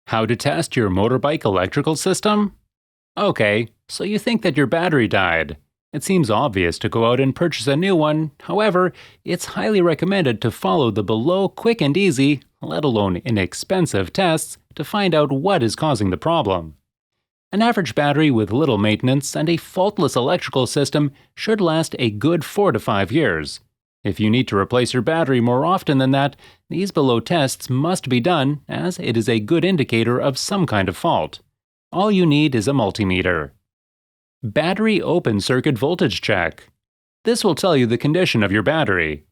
How to test your motorbike electrical system? Okay, so you think that your battery died. It seems obvious to go out and purchase a new one. However, it's highly recommended to follow the below quick and easy, let alone inexpensive tests to find out what is causing the problem. An average battery with little maintenance and a faultless electrical system should last a good 4 to 5 years. If you need to replace your battery more often than that, these below tests must be done, as it is a good indicator of some kind of fault. All you need is a multimeter. Battery open circuit voltage check. This will tell you the condition of your battery.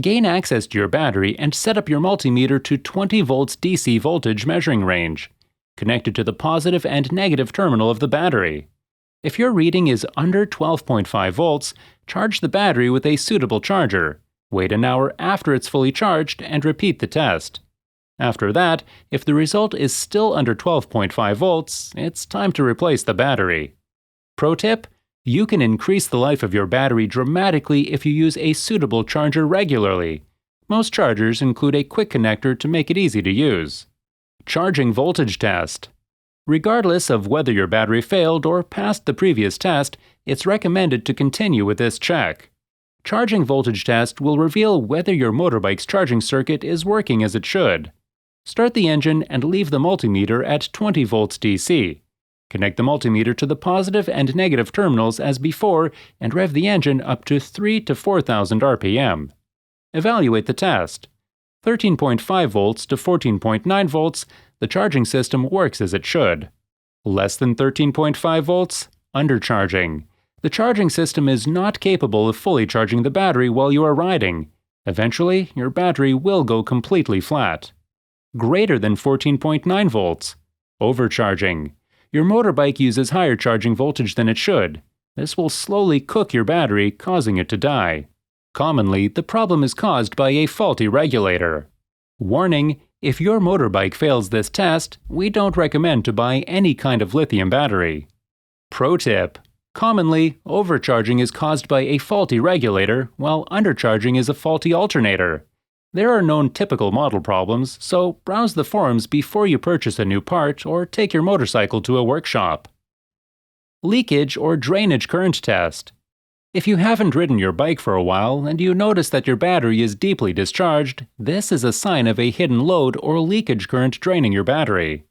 Gain access to your battery and set up your multimeter to 20 volts DC voltage measuring range. Connect it to the positive and negative terminal of the battery. If your reading is under 12.5 volts, charge the battery with a suitable charger. Wait an hour after it's fully charged and repeat the test. After that, if the result is still under 12.5 volts, it's time to replace the battery. Pro tip: you can increase the life of your battery dramatically if you use a suitable charger regularly. Most chargers include a quick connector to make it easy to use. Charging voltage test. Regardless of whether your battery failed or passed the previous test, it's recommended to continue with this check. Charging voltage test will reveal whether your motorbike's charging circuit is working as it should. Start the engine and leave the multimeter at 20 volts DC. Connect the multimeter to the positive and negative terminals as before and rev the engine up to 3,000 to 4,000 RPM. Evaluate the test. 13.5 volts to 14.9 volts, the charging system works as it should. Less than 13.5 volts, undercharging. The charging system is not capable of fully charging the battery while you are riding. Eventually, your battery will go completely flat. Greater than 14.9 volts, overcharging. Your motorbike uses higher charging voltage than it should. This will slowly cook your battery, causing it to die. Commonly, the problem is caused by a faulty regulator. Warning: if your motorbike fails this test, we don't recommend to buy any kind of lithium battery. Pro tip: commonly, overcharging is caused by a faulty regulator, while undercharging is a faulty alternator. There are known typical model problems, so browse the forums before you purchase a new part or take your motorcycle to a workshop. Leakage or drainage current test. If you haven't ridden your bike for a while and you notice that your battery is deeply discharged, this is a sign of a hidden load or leakage current draining your battery.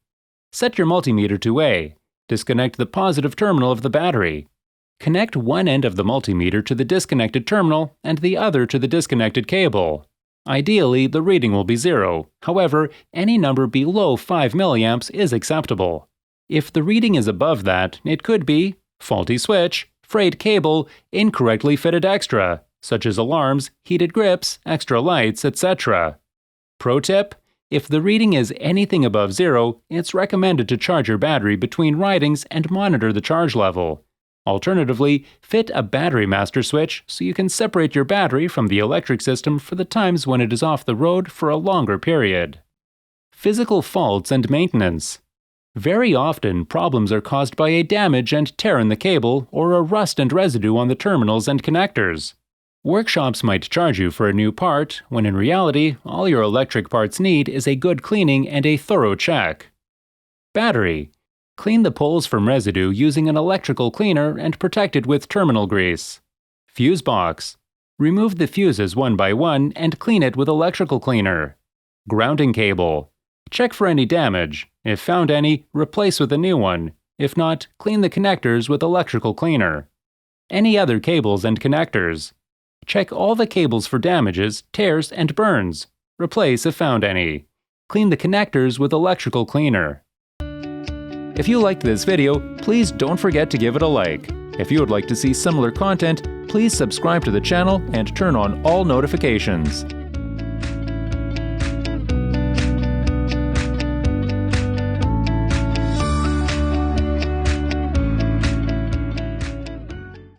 Set your multimeter to A. Disconnect the positive terminal of the battery. Connect one end of the multimeter to the disconnected terminal and the other to the disconnected cable. Ideally, the reading will be 0. However, any number below 5 mA is acceptable. If the reading is above that, it could be faulty switch, frayed cable, incorrectly fitted extra, such as alarms, heated grips, extra lights, etc. Pro tip: if the reading is anything above 0, it's recommended to charge your battery between ridings and monitor the charge level. Alternatively, fit a battery master switch so you can separate your battery from the electric system for the times when it is off the road for a longer period. Physical faults and maintenance. Very often, problems are caused by a damage and tear in the cable or a rust and residue on the terminals and connectors. Workshops might charge you for a new part, when in reality, all your electric parts need is a good cleaning and a thorough check. Battery. Clean the poles from residue using an electrical cleaner and protect it with terminal grease. Fuse box. Remove the fuses one by one and clean it with electrical cleaner. Grounding cable. Check for any damage. If found any, replace with a new one. If not, clean the connectors with electrical cleaner. Any other cables and connectors. Check all the cables for damages, tears, and burns. Replace if found any. Clean the connectors with electrical cleaner. If you liked this video, please don't forget to give it a like. If you would like to see similar content, please subscribe to the channel and turn on all notifications.